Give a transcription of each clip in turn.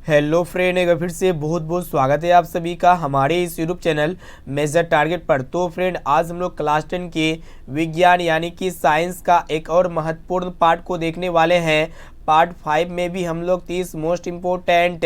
Hello friend, एक बार फिर से बहुत बहुत स्वागत है आप सभी का हमारे इस यूट्यूब चैनल मेजर टारगेट पर। तो फ्रेंड, आज हम लोग क्लास 10 के विज्ञान यानी कि साइंस का एक और महत्वपूर्ण पार्ट को देखने वाले हैं। पार्ट 5 में भी हम लोग 30 मोस्ट इम्पोर्टेंट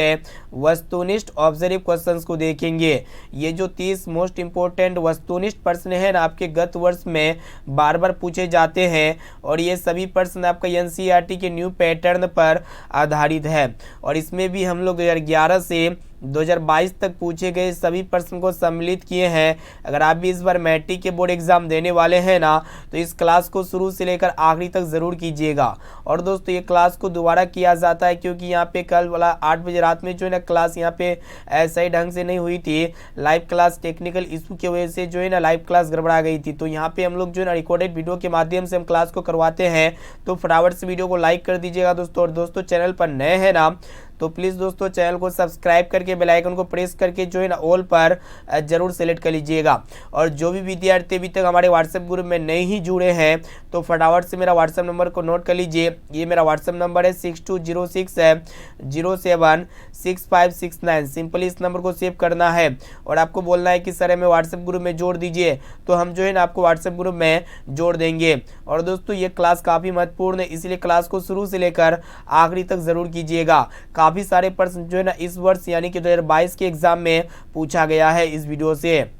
वस्तुनिष्ठ ऑब्जर्व क्वेश्चंस को देखेंगे। ये जो 30 मोस्ट इम्पोर्टेंट वस्तुनिष्ठ प्रश्न है ना, आपके गत वर्ष में बार बार पूछे जाते हैं और ये सभी प्रश्न आपका एनसीईआरटी के न्यू पैटर्न पर आधारित है। और इसमें भी हम लोग 2011 से 2022 तक पूछे गए सभी प्रश्न को सम्मिलित किए हैं। अगर आप भी इस बार मैट्रिक के बोर्ड एग्जाम देने वाले हैं ना, तो इस क्लास को शुरू से लेकर आखिरी तक ज़रूर कीजिएगा। और दोस्तों, ये क्लास को दोबारा किया जाता है क्योंकि यहाँ पे कल वाला 8 बजे रात में जो है ना क्लास यहाँ पे ऐसा ही ढंग से नहीं हुई थी। लाइव क्लास टेक्निकल इशू की वजह से जो है ना लाइव क्लास गड़बड़ा गई थी। तो यहाँ पे हम लोग जो है ना रिकॉर्डेड वीडियो के माध्यम से हम क्लास को करवाते हैं। तो फटाफट से वीडियो को लाइक कर दीजिएगा दोस्तों। और दोस्तों, चैनल पर नए हैं ना, तो प्लीज़ दोस्तों चैनल को सब्सक्राइब करके बेल आइकन को प्रेस करके जो है ना ऑल पर जरूर सेलेक्ट कर लीजिएगा। और जो भी विद्यार्थी अभी तक हमारे व्हाट्सएप ग्रुप में नहीं जुड़े हैं, तो फटाफट से मेरा व्हाट्सएप नंबर को नोट कर लीजिए। ये मेरा व्हाट्सएप नंबर है 6206076569। सिंपली इस नंबर को सेव करना है और आपको बोलना है कि सर हमें व्हाट्सएप ग्रुप में जोड़ दीजिए, तो हम जो है ना आपको व्हाट्सएप ग्रुप में जोड़ देंगे। और दोस्तों, ये क्लास काफ़ी महत्वपूर्ण है, इसलिए क्लास को शुरू से लेकर आखिरी तक ज़रूर कीजिएगा। काफ़ी सारे प्रश्न जो है ना इस वर्ष यानी कि 2022 के एग्जाम में पूछा गया है इस वीडियो से।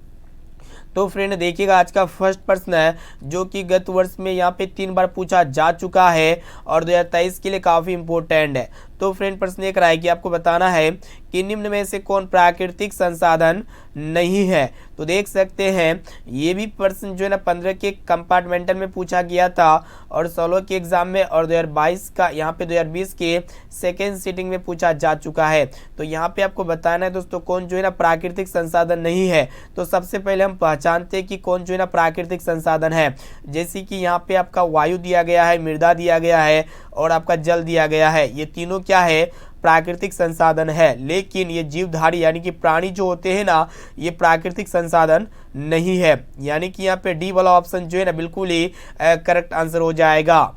तो फ्रेंड देखिएगा, आज का फर्स्ट प्रश्न है जो कि गत वर्ष में यहाँ पे 3 बार पूछा जा चुका है और 2023 के लिए काफ़ी इंपॉर्टेंट है। तो फ्रेंड, प्रश्न एक रहा है कि आपको बताना है कि निम्न में से कौन प्राकृतिक संसाधन नहीं है। तो देख सकते हैं ये भी प्रश्न जो है ना 15 के कंपार्टमेंटल में पूछा गया था और 16 के एग्जाम में, और 2022 का यहाँ पे 2020 के सेकेंड सीटिंग में पूछा जा चुका है। तो यहाँ पे आपको बताना है दोस्तों कौन जो है ना प्राकृतिक संसाधन नहीं है। तो सबसे पहले हम पहचानते हैं कि कौन जो है ना प्राकृतिक संसाधन है। जैसे कि यहाँ पे आपका वायु दिया गया है, मृदा दिया गया है और आपका जल दिया गया है। ये तीनों क्या है? प्राकृतिक संसाधन है। लेकिन ये जीवधारी यानी कि प्राणी जो होते हैं ना, ये प्राकृतिक संसाधन नहीं है। यानी कि यहाँ पे डी वाला ऑप्शन जो है ना बिल्कुल ही करेक्ट आंसर हो जाएगा।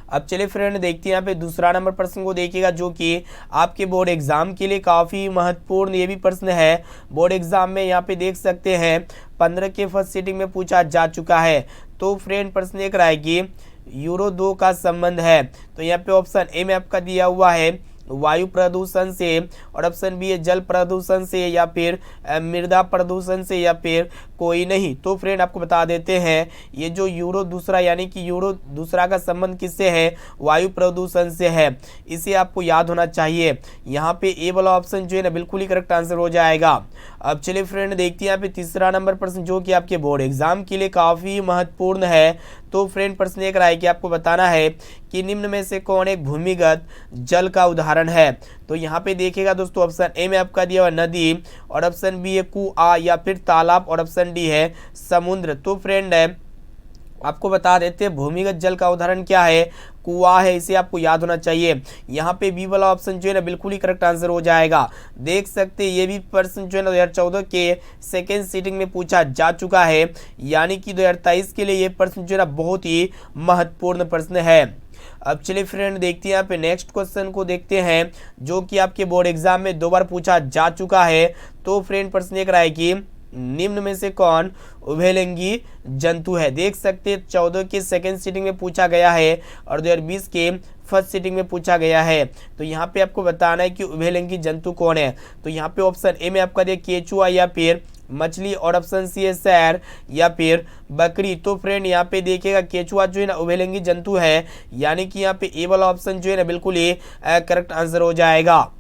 अब चलिए फ्रेंड देखते हैं यहाँ पे दूसरा नंबर प्रश्न को देखिएगा जो कि आपके बोर्ड एग्जाम के लिए काफ़ी महत्वपूर्ण ये भी प्रश्न है। बोर्ड एग्जाम में यहाँ पे देख सकते हैं 15 के फर्स्ट सीटिंग में पूछा जा चुका है। तो फ्रेंड, प्रश्न एक रहा है कि यूरो 2 का संबंध है। तो यहाँ पे ऑप्शन ए में आपका दिया हुआ है वायु प्रदूषण से, और ऑप्शन बी है जल प्रदूषण से, या फिर मृदा प्रदूषण से, या फिर कोई नहीं। तो फ्रेंड आपको बता देते हैं ये जो यूरो दूसरा यानी कि यूरो दूसरा का संबंध किससे है? वायु प्रदूषण से है। इसे आपको याद होना चाहिए। यहाँ पे ए वाला ऑप्शन जो है ना बिल्कुल ही करेक्ट आंसर हो जाएगा। अब चलिए फ्रेंड देखते हैं यहाँ पे तीसरा नंबर प्रश्न जो कि आपके बोर्ड एग्जाम के लिए काफ़ी महत्वपूर्ण है। तो फ्रेंड, प्रश्न एक रहा है कि आपको बताना है कि निम्न में से कौन एक भूमिगत जल का उदाहरण है। तो यहाँ पे देखिएगा दोस्तों, ऑप्शन ए में आपका दिया हुआ नदी, और ऑप्शन बी है कुआं या फिर तालाब, और ऑप्शन डी है समुद्र। तो फ्रेंड आपको बता देते हैं भूमिगत जल का उदाहरण क्या है? कुआं है। इसे आपको याद होना चाहिए। यहाँ पे बी वाला ऑप्शन जो है ना बिल्कुल ही करेक्ट आंसर हो जाएगा। देख सकते हैं ये भी प्रश्न जो है ना 2014 के सेकेंड सीटिंग में पूछा जा चुका है। यानी कि 2023 के लिए ये प्रश्न जो है ना बहुत ही महत्वपूर्ण प्रश्न है। अब चलिए फ्रेंड देखते हैं यहाँ पे नेक्स्ट क्वेश्चन को देखते हैं जो कि आपके बोर्ड एग्जाम में 2 बार पूछा जा चुका है। तो फ्रेंड, प्रश्न एक रहा है कि निम्न में से कौन उभयलिंगी जंतु है। देख सकते हैं 14 के सेकेंड सीटिंग में पूछा गया है और 2020 के फर्स्ट सीटिंग में पूछा गया है। तो यहाँ पे आपको बताना है कि उभयलिंगी जंतु कौन है। तो यहाँ पे ऑप्शन ए में आपका दिया केचुआ या फिर मछली, और ऑप्शन सी है शेर या फिर बकरी। तो फ्रेंड यहाँ पे देखिएगा केचुआ जो है ना उभयलिंगी जंतु है। यानी कि यहाँ पे ए वाला ऑप्शन जो है ना बिल्कुल ही करेक्ट आंसर हो जाएगा।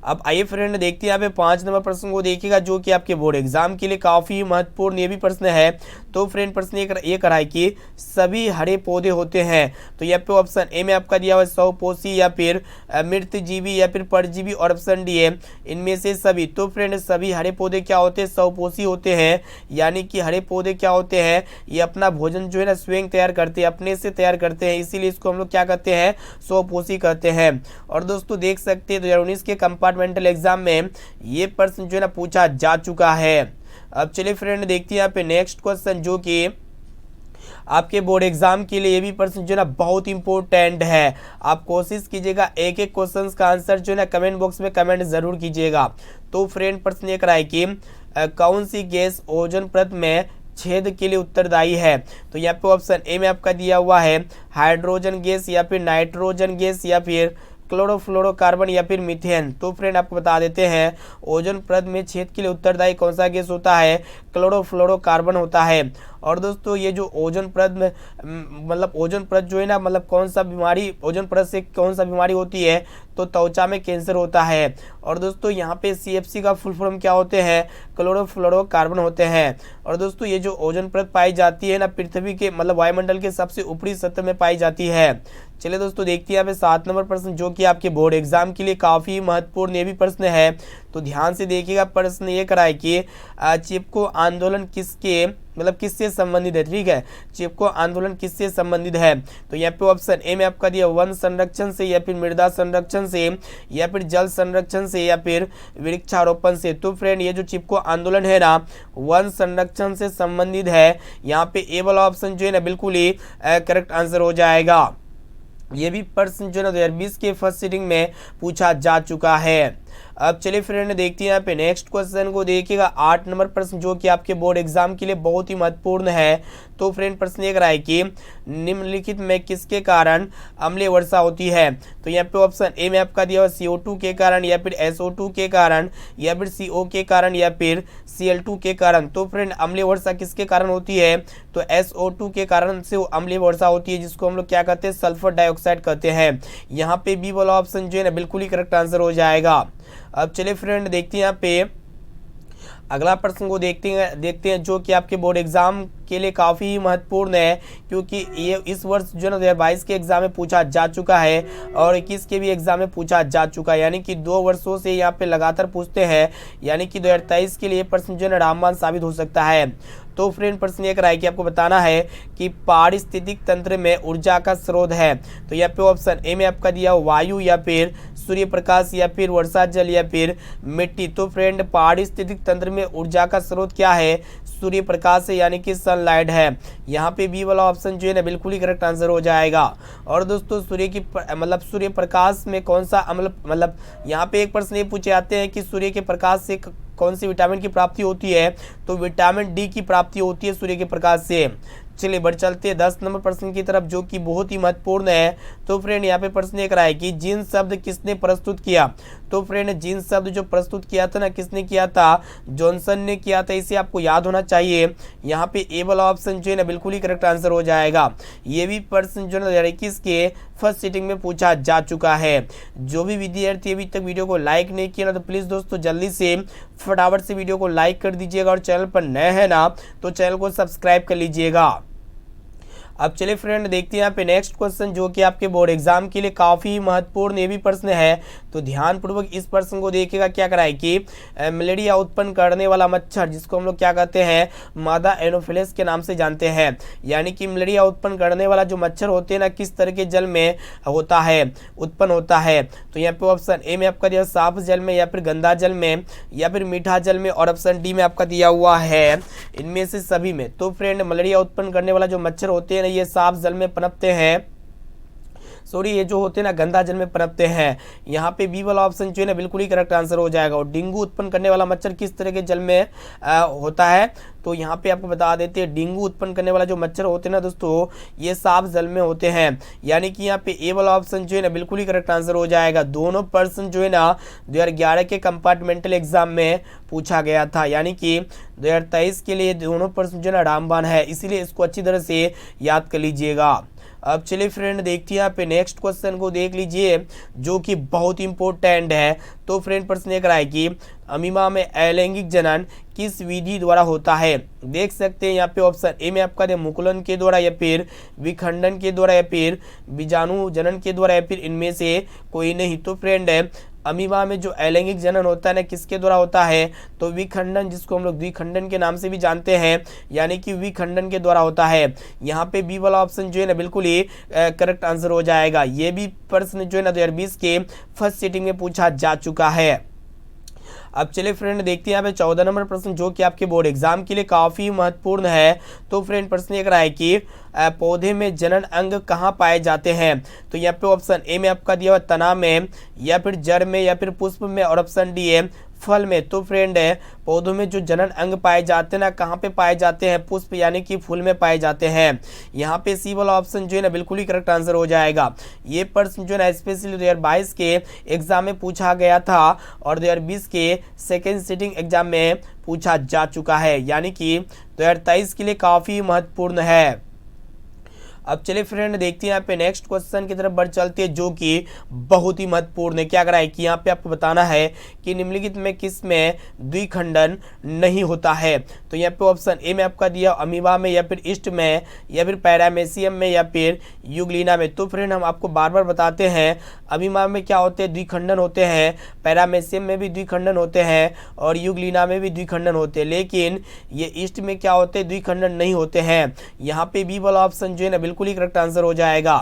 अब आइए फ्रेंड देखते हैं यहाँ पे 5 नंबर प्रश्न को देखिएगा जो कि आपके बोर्ड एग्जाम के लिए काफ़ी महत्वपूर्ण ये भी प्रश्न है। तो फ्रेंड, प्रश्न ये रहा है कि सभी हरे पौधे होते हैं। तो यहाँ पे ऑप्शन ए में आपका दिया हुआ है स्वपोषी या फिर मृतजीवी या फिर परजीवी, और ऑप्शन डी है इनमें से सभी। तो फ्रेंड, सभी हरे पौधे क्या होते हैं? स्वपोषी होते हैं। यानी कि हरे पौधे क्या होते हैं? ये अपना भोजन जो है ना स्वयं तैयार करते हैं, अपने से तैयार करते हैं, इसीलिए इसको हम लोग क्या कहते हैं? स्वपोषी कहते हैं। और दोस्तों देख सकते हैं 2019 के कंपार्टमेंटल एग्जाम में ये प्रश्न जो है ना पूछा जा चुका है। अब चलिए फ्रेंड देखते हैं यहाँ पे नेक्स्ट क्वेश्चन जो कि आपके बोर्ड एग्जाम के लिए ये भी प्रश्न जो है ना बहुत इंपॉर्टेंट है। आप कोशिश कीजिएगा एक एक क्वेश्चन का आंसर जो है ना कमेंट बॉक्स में कमेंट जरूर कीजिएगा। तो फ्रेंड प्रश्न ये कराए कि कौन सी गैस ओजोन परत में छेद के लिए उत्तरदायी है। तो यहाँ पे ऑप्शन ए में आपका दिया हुआ है हाइड्रोजन गैस या फिर नाइट्रोजन गैस या फिर क्लोरोफ्लोरोकार्बन या फिर मीथेन। तो फ्रेंड आपको बता देते हैं ओजोन परत में छेद के लिए उत्तरदायी कौन सा गैस होता है, क्लोरोफ्लोरोकार्बन होता है। और दोस्तों ये जो ओजोन परत में मतलब ओजोन परत जो है ना मतलब कौन सा बीमारी ओजोन परत से कौन सा बीमारी होती है, तो त्वचा में कैंसर होता है। और दोस्तों यहाँ पे CFC का फुल फॉर्म क्या होते हैं, क्लोरोफ्लोरोकार्बन होते हैं। और दोस्तों ये जो ओजोन परत पाई जाती है ना पृथ्वी के मतलब वायुमंडल के सबसे ऊपरी सतह में पाई जाती है। चलिए दोस्तों देखते हैं यहाँ पे 7 नंबर प्रश्न जो कि आपके बोर्ड एग्जाम के लिए काफी महत्वपूर्ण ये भी प्रश्न है। तो ध्यान से देखिएगा, प्रश्न ये कराए कि चिपको आंदोलन किसके मतलब किससे संबंधित है। ठीक है, चिपको आंदोलन किससे संबंधित है। तो यहाँ पे ऑप्शन ए में आपका दिया वन संरक्षण से या फिर मृदा संरक्षण से या फिर जल संरक्षण से या फिर वृक्षारोपण से। तो फ्रेंड ये जो चिपको आंदोलन है ना वन संरक्षण से संबंधित है। यहाँ पे ए वाला ऑप्शन जो है ना बिल्कुल ही करेक्ट आंसर हो जाएगा। ये भी प्रश्न जो है ना 2020 के फर्स्ट सीटिंग में पूछा जा चुका है। अब चलिए फ्रेंड देखते हैं यहाँ पे नेक्स्ट क्वेश्चन को देखिएगा 8 नंबर प्रश्न जो कि आपके बोर्ड एग्जाम के लिए बहुत ही महत्वपूर्ण है। तो फ्रेंड प्रश्न ये है कि निम्नलिखित में किसके कारण अम्लीय वर्षा होती है। तो यहाँ पे ऑप्शन ए में आपका दिया हुआ CO2 के कारण या फिर SO2 के कारण या फिर CO के कारण या फिर Cl2 के कारण। तो फ्रेंड अम्लीय वर्षा किसके कारण होती है, तो SO2 के कारण से अम्लीय वर्षा होती है जिसको हम लोग क्या कहते हैं, सल्फर डाइऑक्साइड कहते हैं। यहाँ पे बी वाला ऑप्शन जो है ना बिल्कुल ही करेक्ट आंसर हो जाएगा। अब चलिए फ्रेंड देखते हैं यहाँ पे अगला प्रश्न को देखते हैं जो कि आपके बोर्ड एग्जाम के लिए काफ़ी महत्वपूर्ण है, क्योंकि ये इस वर्ष जो है 2022 के एग्जाम में पूछा जा चुका है और 21 के भी एग्जाम में पूछा जा चुका है, यानी कि 2 वर्षों से यहाँ पे लगातार पूछते हैं, यानी कि 2023 के लिए प्रश्न जो है रामबाण साबित हो सकता है। तो फ्रेंड प्रश्न ये कराए कि आपको बताना है कि पारिस्थितिक तंत्र में ऊर्जा का स्रोत है। तो यहाँ पे ऑप्शन ए में आपका दिया वायु या फिर सूर्य प्रकाश या फिर वर्षा जल या फिर मिट्टी। तो फ्रेंड पारिस्थितिक तंत्र में ऊर्जा का स्रोत क्या है, सूर्य प्रकाश है, यानी कि सनलाइट है। यहाँ पे बी वाला ऑप्शन जो है ना बिल्कुल ही करेक्ट आंसर हो जाएगा। और दोस्तों सूर्य की मतलब सूर्य प्रकाश में कौन सा मतलब यहाँ पे एक प्रश्न ये पूछे जाते हैं कि सूर्य के प्रकाश से कौन सी विटामिन की प्राप्ति होती है, तो विटामिन डी की प्राप्ति होती है सूर्य के प्रकाश से। चलिए बढ़ चलते हैं 10 नंबर प्रश्न की तरफ जो कि बहुत ही महत्वपूर्ण है। तो फ्रेंड यहाँ पे प्रश्न एक रहा है कि जीन शब्द किसने प्रस्तुत किया। तो फ्रेंड जीन शब्द जो प्रस्तुत किया था ना किसने किया था, जॉनसन ने किया था, इसे आपको याद होना चाहिए। यहाँ पे ए वाला ऑप्शन जो है ना बिल्कुल ही करेक्ट आंसर हो जाएगा। ये भी प्रश्न जो है 2021 के फर्स्ट सीटिंग में पूछा जा चुका है। जो भी विद्यार्थी अभी तक वीडियो को लाइक नहीं किया ना तो प्लीज दोस्तों जल्दी से फटाफट से वीडियो को लाइक कर दीजिएगा और चैनल पर नए हैं ना तो चैनल को सब्सक्राइब कर लीजिएगा। अब चलिए फ्रेंड देखते हैं यहाँ पे नेक्स्ट क्वेश्चन जो कि आपके बोर्ड एग्जाम के लिए काफी महत्वपूर्ण ये भी प्रश्न है। तो ध्यानपूर्वक इस प्रश्न को देखिएगा। क्या कराए कि मलेरिया उत्पन्न करने वाला मच्छर जिसको हम लोग क्या कहते हैं, मादा एनोफिलिस के नाम से जानते हैं, यानी कि मलेरिया उत्पन्न करने वाला जो मच्छर होते हैं ना किस तरह के जल में होता है, उत्पन्न होता है। तो यहाँ पे ऑप्शन ए में आपका दिया साफ जल में या फिर गंदा जल में या फिर मीठा जल में, और ऑप्शन डी में आपका दिया हुआ है इनमें से सभी में। तो फ्रेंड मलेरिया उत्पन्न करने वाला जो मच्छर होते हैं ये साफ जल में पनपते हैं, सॉरी ये जो होते हैं ना गंदा जल में पनपते हैं। यहाँ पे बी वाला ऑप्शन जो है ना बिल्कुल ही करेक्ट आंसर हो जाएगा। और डेंगू उत्पन्न करने वाला मच्छर किस तरह के जल में होता है, तो यहाँ पे आपको बता देते हैं डेंगू उत्पन्न करने वाला जो मच्छर होते हैं ना दोस्तों ये साफ जल में होते हैं, यानी कि यहाँ पे ए वाला ऑप्शन जो है ना बिल्कुल ही करेक्ट आंसर हो जाएगा। दोनों प्रश्न जो है ना 2011 के कंपार्टमेंटल एग्जाम में पूछा गया था, यानी कि 2023 के लिए दोनों प्रश्न जो है ना रामबाण है, इसीलिए इसको अच्छी तरह से याद कर लीजिएगा। अब चलिए फ्रेंड देखते हैं यहाँ पे नेक्स्ट क्वेश्चन को देख लीजिए जो कि बहुत इंपॉर्टेंट है। तो फ्रेंड प्रश्न एक है कि अमीबा में अलैंगिक जनन किस विधि द्वारा होता है। देख सकते हैं यहाँ पे ऑप्शन ए में आपका मुकुलन के द्वारा या फिर विखंडन के द्वारा या फिर बीजाणु जनन के द्वारा या फिर इनमें से कोई नहीं। तो फ्रेंड अमीबा में जो अलैंगिक जनन होता है ना किसके द्वारा होता है, तो विखंडन जिसको हम लोग द्विखंडन के नाम से भी जानते हैं, यानी कि विखंडन के द्वारा होता है। यहाँ पे बी वाला ऑप्शन जो है ना बिल्कुल ही करेक्ट आंसर हो जाएगा। ये भी प्रश्न जो है ना 2020 के फर्स्ट सीटिंग में पूछा जा चुका है। अब चलिए फ्रेंड देखते हैं यहाँ पे 14 नंबर प्रश्न जो कि आपके बोर्ड एग्जाम के लिए काफी महत्वपूर्ण है। तो फ्रेंड प्रश्न ये रहा है कि पौधे में जनन अंग कहाँ पाए जाते हैं। तो यहाँ पे ऑप्शन ए में आपका दिया हुआ तना में, या फिर जड़ में, या फिर पुष्प में, और ऑप्शन डी है फल में। तो फ्रेंड है पौधों में जो जनन अंग पाए जाते हैं ना, कहाँ पे पाए जाते हैं, पुष्प यानी कि फूल में पाए जाते हैं। यहाँ पे सी वाला ऑप्शन जो है ना बिल्कुल ही करेक्ट आंसर हो जाएगा। ये प्रश्न जो है ना स्पेशली 2022 के एग्जाम में पूछा गया था और 2020 के सेकेंड सिटिंग एग्जाम में पूछा जा चुका है, यानी कि 2023 के लिए काफी महत्वपूर्ण है। अब चलिए फ्रेंड देखते हैं यहाँ पे नेक्स्ट क्वेश्चन की तरफ बढ़ चलते हैं जो कि बहुत ही महत्वपूर्ण है। क्या करा है कि यहाँ पे आपको बताना है कि निम्नलिखित में किस में द्विखंडन नहीं होता है। तो यहाँ पे ऑप्शन ए में आपका दिया अमीबा में, या फिर ईस्ट में, या फिर पैरामेसियम में, या फिर यूग्लिना में। तो फ्रेंड हम आपको बार बार बताते हैं अमीबा में क्या होते हैं, द्विखंडन होते हैं, पैरामेसियम में भी द्विखंडन होते हैं, और यूग्लिना में भी द्विखंडन होते हैं, लेकिन ये ईस्ट में क्या होते हैं, द्विखंडन नहीं होते हैं। यहाँ पे बी वाला ऑप्शन जो है ना बिल्कुल ही करेक्ट आंसर हो जाएगा।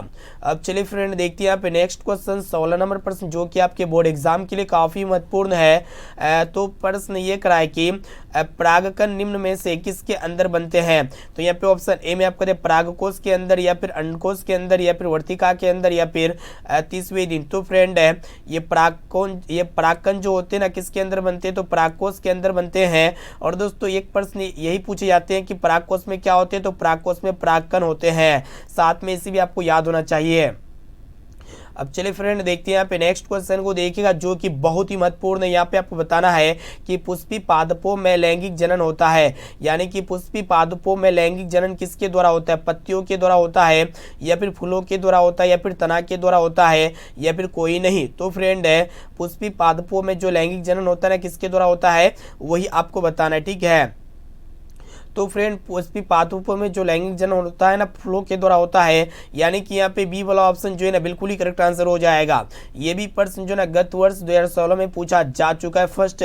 अब चलिए फ्रेंड देखते हैं यहाँ पे नेक्स्ट क्वेश्चन 16 नंबर प्रश्न जो कि आपके बोर्ड एग्जाम के लिए काफी महत्वपूर्ण है। तो प्रश्न ये कराए कि परागकण निम्न में से किसके अंदर बनते हैं। तो यहाँ पे ऑप्शन ए में आपका परागकोश के अंदर, या फिर अंडकोश के अंदर, या फिर वर्तिका के अंदर, या फिर 30वें दिन। तो फ्रेंड है ये परागकण जो होते हैं ना किसके अंदर बनते हैं, तो परागकोश के अंदर बनते हैं। और दोस्तों एक प्रश्न यही पूछे जाते हैं कि परागकोश में क्या होते हैं, तो परागकोश में परागकण होते हैं। साथ में इसी भी आपको याद होना चाहिए। अब चलिए फ्रेंड देखते हैं यहाँ पे नेक्स्ट क्वेश्चन को देखिएगा जो कि बहुत ही महत्वपूर्ण है। यहाँ पे आपको बताना है कि पुष्पी पादपों में लैंगिक जनन होता है, यानी कि पुष्पी पादपों में लैंगिक जनन किसके द्वारा होता है, पत्तियों के द्वारा होता है, या फिर फूलों के द्वारा होता है, या फिर तना के द्वारा होता है, या फिर कोई नहीं। तो फ्रेंड है पुष्पी पादपों में जो लैंगिक जनन होता है ना किसके द्वारा होता है, वही आपको बताना है, ठीक है। तो फ्रेंड पुष्पी पादपों में जो लैंगिक जनन होता है ना फूलों के द्वारा होता है, यानी कि यहाँ पे बी वाला ऑप्शन जो है ना बिल्कुल ही करेक्ट आंसर हो जाएगा। ये भी प्रश्न जो ना गत वर्ष 2016 में पूछा जा चुका है, फर्स्ट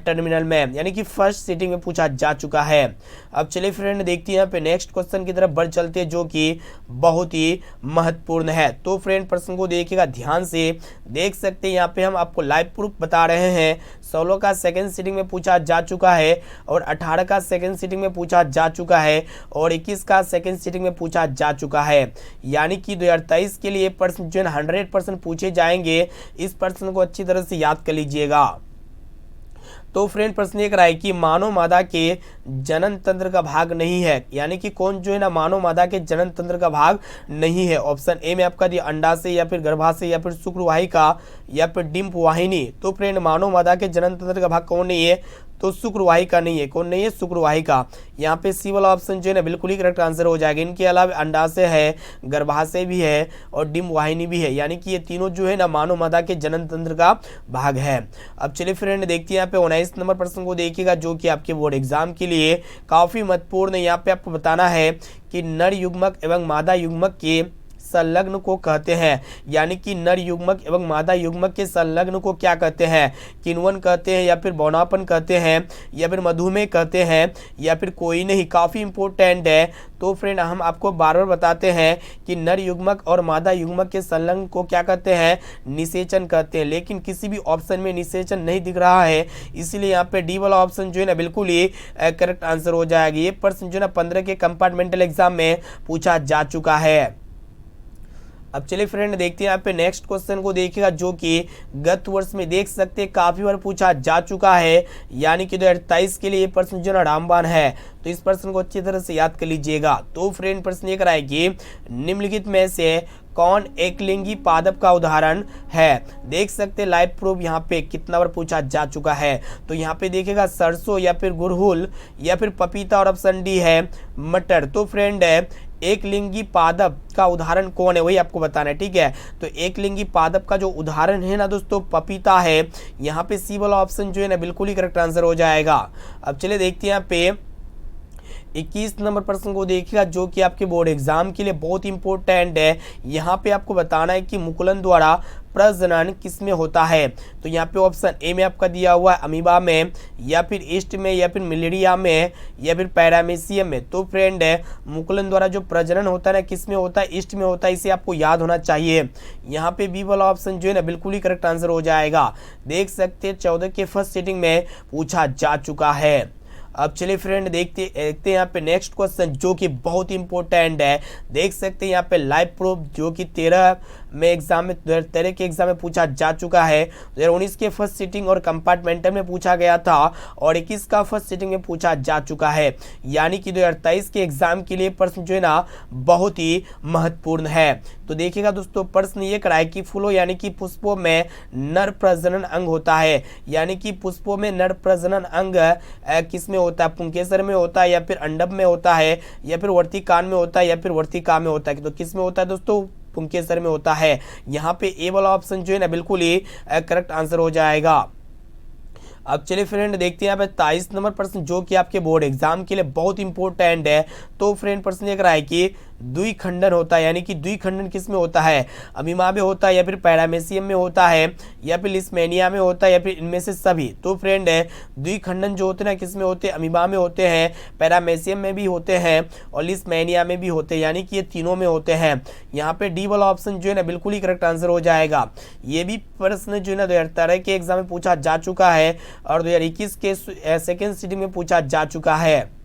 टर्मिनल में, यानी कि फर्स्ट सिटिंग में पूछा जा चुका है। अब चलिए फ्रेंड देखते हैं यहाँ पे नेक्स्ट क्वेश्चन की तरफ बढ़ चलते हैं जो कि बहुत ही महत्वपूर्ण है। तो फ्रेंड प्रश्न को देखिएगा ध्यान से, देख सकते हैं यहाँ पे हम आपको लाइव प्रूफ बता रहे हैं। 16 का सेकेंड सिटिंग में पूछा जा चुका है, और 18 का सेकेंड सिटिंग में पूछा जा चुका है, और 21 का सेकेंड सिटिंग में पूछा जा चुका है, यानी कि 2023 के लिए प्रश्न जो है 100% पूछे जाएंगे। इस प्रश्न को अच्छी तरह से याद कर लीजिएगा। तो फ्रेंड प्रश्न ये है कि मानव मादा के जनन तंत्र का भाग नहीं है, यानी कि कौन जो है ना मानव मादा के जनन तंत्र का भाग नहीं है। ऑप्शन ए में आपका दिया अंडाशय, या फिर गर्भाशय, या फिर शुक्रवाहिका, या फिर डिंब वाहिनी। तो फ्रेंड मानव मादा के जनन तंत्र का भाग कौन नहीं है, तो शुक्रवाहिका नहीं है। कौन नहीं है, शुक्रवाहिका। यहाँ पे सी वाला ऑप्शन जो है ना बिल्कुल ही करेक्ट आंसर हो जाएगा। इनके अलावा अंडाशय है, गर्भाशय भी है, और डिंब वाहिनी भी है, यानी कि ये तीनों जो है ना मानव मादा के जनन तंत्र का भाग है। अब चलिए फ्रेंड देखते हैं यहाँ पे 19 नंबर प्रश्न को देखिएगा जो कि आपके बोर्ड एग्जाम के लिए काफी महत्वपूर्ण है। यहाँ पे आपको बताना है कि नर युग्मक एवं मादा युग्मक के संलग्न को कहते हैं, यानी कि नर युग्मक एवं मादा युग्मक के संलग्न को क्या कहते हैं, किण्वन कहते हैं, या फिर बौनापन कहते हैं, या फिर मधुमेह कहते हैं, या फिर कोई नहीं। काफी इंपॉर्टेंट है। तो फ्रेंड हम आपको बार बार बताते हैं कि नर युग्मक और मादा युग्मक के संलग्न को क्या कहते हैं, निषेचन कहते हैं, लेकिन किसी भी ऑप्शन में निषेचन नहीं दिख रहा है, इसलिए यहाँ पे डी वाला ऑप्शन जो है ना बिल्कुल ही करेक्ट आंसर हो जाएगा। ये प्रश्न जो है ना 15 के कंपार्टमेंटल एग्जाम में पूछा जा चुका है। अब चलिए फ्रेंड देखते हैं यहाँ पे नेक्स्ट क्वेश्चन को देखिएगा जो कि गत वर्ष में देख सकते हैं काफी बार पूछा जा चुका है, यानी कि 2023 के लिए ये प्रश्न जो है रामबाण है। तो इस प्रश्न को अच्छी तरह से याद कर लीजिएगा। तो फ्रेंड प्रश्न ये कराए कि निम्नलिखित में से कौन एकलिंगी पादप का उदाहरण है। देख सकते हैं लाइव प्रूफ यहाँ पे कितना बार पूछा जा चुका है। तो यहाँ पे देखिएगा सरसों, या फिर गुड़हल, या फिर पपीता, और ऑप्शन डी है मटर। तो फ्रेंड है एक लिंगी पादप का उदाहरण कौन है, वही आपको बताना है, ठीक है। तो एक लिंगी पादप का जो उदाहरण है ना दोस्तों पपीता है। यहाँ पे सी वाला ऑप्शन जो है ना बिल्कुल ही करेक्ट आंसर हो जाएगा। अब चलिए देखते हैं यहाँ पे 21 नंबर प्रश्न को देखिएगा जो कि आपके बोर्ड एग्जाम के लिए बहुत इंपॉर्टेंट है। यहाँ पे आपको बताना है कि मुकुलन द्वारा प्रजनन किसमें होता है। तो यहाँ पे ऑप्शन ए में आपका दिया हुआ है अमीबा में, या फिर ईस्ट में, या फिर मिलेरिया में, या फिर पैरामीशियम में। तो फ्रेंड मुकुलन द्वारा जो प्रजनन होता है ना किसमें होता है, ईस्ट में होता है, इसे आपको याद होना चाहिए। यहाँ पे बी वाला ऑप्शन जो है ना बिल्कुल ही करेक्ट आंसर हो जाएगा। देख सकते हैं 14 के फर्स्ट सीटिंग में पूछा जा चुका है। अब चलिए फ्रेंड देखते हैं यहाँ पे नेक्स्ट क्वेश्चन जो कि बहुत इंपॉर्टेंट है। देख सकते हैं यहाँ पे लाइव प्रूफ जो कि 13 में एग्जाम में 2013 के एग्जाम में पूछा जा चुका है। 2019 के फर्स्ट सीटिंग और कंपार्टमेंटल में पूछा गया था और 21 का फर्स्ट सीटिंग में पूछा जा चुका है। यानी कि 2023 के एग्जाम के लिए प्रश्न जो है ना बहुत ही महत्वपूर्ण है। तो देखिएगा दोस्तों, प्रश्न ये कराए कि फूलों यानी कि पुष्पों में नर प्रजनन अंग होता है। यानी कि पुष्पों में नर प्रजनन अंग किसमें होता है, पुंकेसर में होता है, या फिर अंडब में होता है, या फिर वर्तिकान में होता है, या फिर वर्तिका में होता है। तो किस में होता है दोस्तों, पुंकेसर में होता है। यहाँ पे ए वाला ऑप्शन जो है ना बिल्कुल ही करेक्ट आंसर हो जाएगा। अब चलिए फ्रेंड देखते हैं यहाँ पे 23 नंबर प्रश्न जो कि आपके बोर्ड एग्जाम के लिए बहुत इंपॉर्टेंट है। तो फ्रेंड प्रश्न ये रहा है कि द्विखंडन होता है, यानी कि द्विखंडन किस में होता है, अमीबा में होता है, या फिर पैरामीशियम में होता है, या फिर लिस्मेनिया में होता है, या फिर इनमें से सभी। तो फ्रेंड द्विखंडन जो होते हैं ना किस में होते हैं, अमीबा में होते हैं, पैरामीशियम में भी होते हैं और लिस्मेनिया में भी होते हैं, यानी कि ये तीनों में होते हैं। यहाँ पे डी वाला ऑप्शन जो है ना बिल्कुल ही करेक्ट आंसर हो जाएगा। ये भी प्रश्न जो है ना 2013 के एग्जाम में पूछा जा चुका है और 2021 के सेकेंड सीटिंग में पूछा जा चुका है।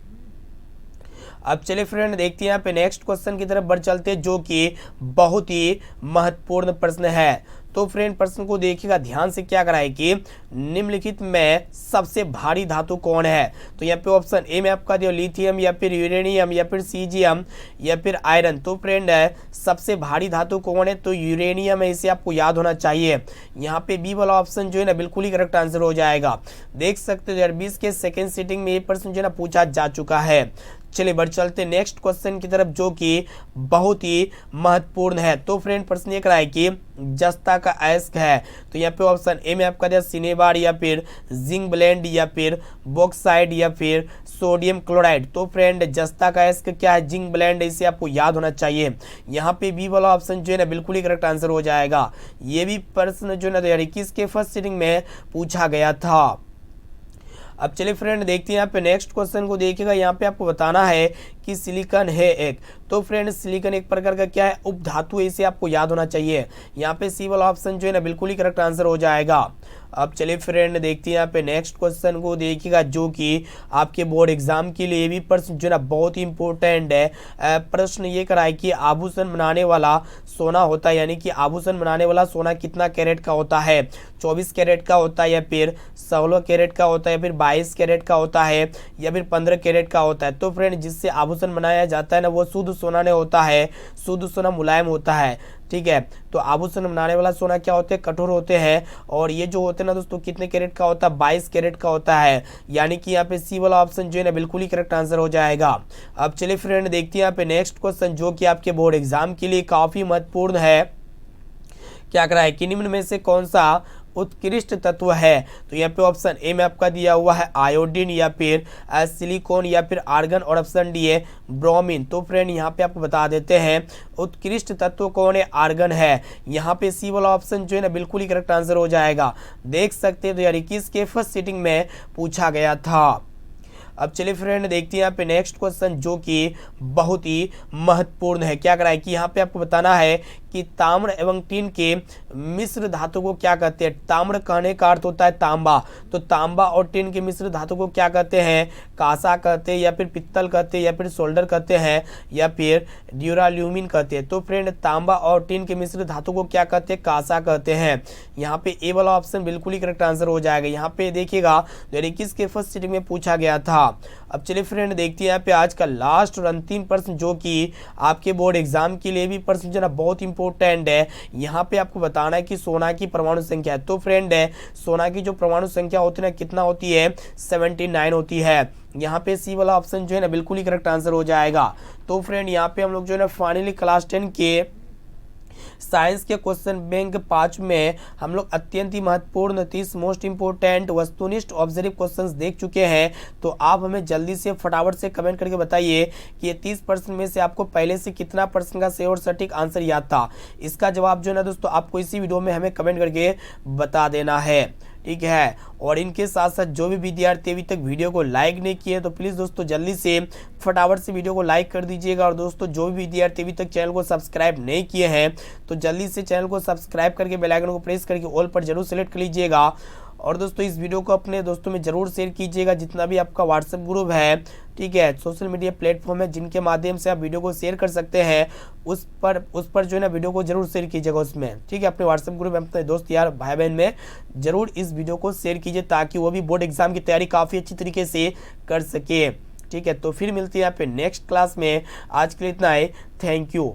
अब चलिए फ्रेंड देखते हैं यहाँ पे नेक्स्ट क्वेश्चन की तरफ बढ़ चलते हैं जो कि बहुत ही महत्वपूर्ण प्रश्न है। तो फ्रेंड प्रश्न को देखिएगा ध्यान से, क्या कराए कि निम्नलिखित में सबसे भारी धातु कौन है। तो यहाँ पे ऑप्शन ए में आपका दिया लिथियम, या फिर यूरेनियम, या फिर सीजियम, या फिर आयरन। तो फ्रेंड सबसे भारी धातु कौन है, तो यूरेनियम है, इसे आपको याद होना चाहिए। यहाँ पे बी वाला ऑप्शन जो है ना बिल्कुल ही करेक्ट आंसर हो जाएगा। देख सकते हो 2020 के सेकेंड सीटिंग में ये प्रश्न जो है ना पूछा जा चुका है। चलिए बढ़ चलते नेक्स्ट क्वेश्चन की तरफ जो कि बहुत ही महत्वपूर्ण है। तो फ्रेंड प्रश्न ये कराए कि जस्ता का अयस्क है। तो यहाँ पे ऑप्शन ए में आपका दिया सिनेबार, या फिर जिंक ब्लेंड, या फिर बॉक्साइड, या फिर सोडियम क्लोराइड। तो फ्रेंड जस्ता का अयस्क क्या है, जिंक ब्लेंड, इसे आपको याद होना चाहिए। यहाँ पे बी वाला ऑप्शन जो है ना बिल्कुल ही करेक्ट आंसर हो जाएगा। ये भी प्रश्न जो है ना 2021 के फर्स्ट सीटिंग में पूछा गया था। अब चलिए फ्रेंड देखते हैं यहाँ पे नेक्स्ट क्वेश्चन को देखिएगा। यहाँ पे आपको बताना है कि सिलिकॉन है एक। तो फ्रेंड सिलिकॉन एक प्रकार का क्या है, उपधातु है, इसे आपको याद होना चाहिए। यहाँ पे सी वाला ऑप्शन जो है ना बिल्कुल ही करेक्ट आंसर हो जाएगा। अब चलिए फ्रेंड देखते हैं यहाँ पे नेक्स्ट क्वेश्चन को देखिएगा जो कि आपके बोर्ड एग्जाम के लिए भी प्रश्न जो है ना बहुत ही इंपॉर्टेंट है। प्रश्न ये कराए कि आभूषण बनाने वाला सोना होता है, यानी कि आभूषण बनाने वाला सोना कितना कैरेट का होता है, 24 कैरेट का होता है, या फिर 16 कैरेट का होता है, या फिर 22 कैरेट का होता है, या फिर 15 कैरेट का होता है। तो फ्रेंड जिससे आभूषण बनाया जाता है ना वो शुद्ध सोना नहीं होता है, शुद्ध सोना मुलायम होता है। ठीक है, तो आभूषण बनाने वाला सोना क्या होते हैं, कठोर होते हैं। और ये जो होते हैं ना दोस्तों कितने कैरेट का होता है, 22 कैरेट का होता है। यानी कि यहाँ पे सी वाला ऑप्शन जो है ना बिल्कुल ही करेक्ट आंसर हो जाएगा। अब चलिए फ्रेंड देखते हैं यहाँ पे नेक्स्ट क्वेश्चन जो कि आपके बोर्ड एग्जाम के लिए काफी महत्वपूर्ण है। क्या करा है कि निम्न में से कौन सा उत्कृष्ट तत्व है। तो यहाँ पे ऑप्शन ए में आपका दिया हुआ है आयोडीन, या फिर सिलिकॉन, या फिर आर्गन, और ऑप्शन डी है ब्रोमीन। तो फ्रेंड यहाँ पे आपको बता देते हैं उत्कृष्ट तत्व कौन है, आर्गन है। यहाँ पे सी वाला ऑप्शन जो है ना बिल्कुल ही करेक्ट आंसर हो जाएगा। देख सकते हैं 2021 के फर्स्ट सीटिंग में पूछा गया था। अब चलिए फ्रेंड देखते हैं यहाँ पे नेक्स्ट क्वेश्चन जो कि बहुत ही महत्वपूर्ण है। क्या करा है कि यहाँ पे आपको बताना है कि ताम्र एवं टीन के मिश्र धातु को क्या कहते हैं। ताम्र कहने का अर्थ होता है तांबा, तो तांबा और टीन के मिश्र धातु को क्या कहते हैं, कांसा कहते हैं, या फिर पित्तल कहते हैं, या फिर सोल्डर कहते हैं, या फिर ड्यूराल्यूमिन कहते हैं। तो फ्रेंड तांबा और टीन के मिश्र धातु को क्या कहते हैं, कांसा कहते हैं। यहाँ पे ए वाला ऑप्शन बिल्कुल ही करेक्ट आंसर हो जाएगा। यहाँ पे देखिएगा 2021 के फर्स्ट सीटिंग में पूछा गया था। अब चलिए फ्रेंड देखते हैं यहाँ पे आज का लास्ट और अंतिम प्रश्न जो कि आपके बोर्ड एग्जाम के लिए भी प्रश्न जो है बहुत इंपॉर्टेंट है। यहाँ पे आपको बताना है कि सोना की परमाणु संख्या है। तो फ्रेंड सोना की जो परमाणु संख्या होती है ना कितना होती है, 79 होती है। यहाँ पे सी वाला ऑप्शन जो है ना बिल्कुल ही करेक्ट आंसर हो जाएगा। तो फ्रेंड यहाँ पे हम लोग जो है ना फाइनली क्लास 10 के साइंस के क्वेश्चन बैंक 5 में हम लोग अत्यंत ही महत्वपूर्ण 30 मोस्ट इंपोर्टेंट वस्तुनिष्ठ ऑब्जर्व क्वेश्चंस देख चुके हैं। तो आप हमें जल्दी से फटाफट से कमेंट करके बताइए कि ये 30% में से आपको पहले से कितना % का सही और सटीक आंसर याद था। इसका जवाब जो है ना दोस्तों आपको इसी वीडियो में हमें कमेंट करके बता देना है, ठीक है। और इनके साथ साथ जो भी विद्यार्थी अभी तक वीडियो को लाइक नहीं किए तो प्लीज़ दोस्तों जल्दी से फटाफट से वीडियो को लाइक कर दीजिएगा। और दोस्तों जो भी विद्यार्थी अभी तक चैनल को सब्सक्राइब नहीं किए हैं तो जल्दी से चैनल को सब्सक्राइब करके बेल आइकन को प्रेस करके ऑल पर जरूर सेलेक्ट कर लीजिएगा। और दोस्तों इस वीडियो को अपने दोस्तों में जरूर शेयर कीजिएगा, जितना भी आपका व्हाट्सएप ग्रुप है, ठीक है, सोशल मीडिया प्लेटफॉर्म है जिनके माध्यम से आप वीडियो को शेयर कर सकते हैं, उस पर जो है ना वीडियो को जरूर शेयर कीजिएगा उसमें, ठीक है। अपने व्हाट्सएप ग्रुप में अपने दोस्त यार भाई बहन में जरूर इस वीडियो को शेयर कीजिए ताकि वो भी बोर्ड एग्जाम की तैयारी काफ़ी अच्छी तरीके से कर सके, ठीक है। तो फिर मिलती है यहाँ पे नेक्स्ट क्लास में। आज के लिए इतना है, थैंक यू।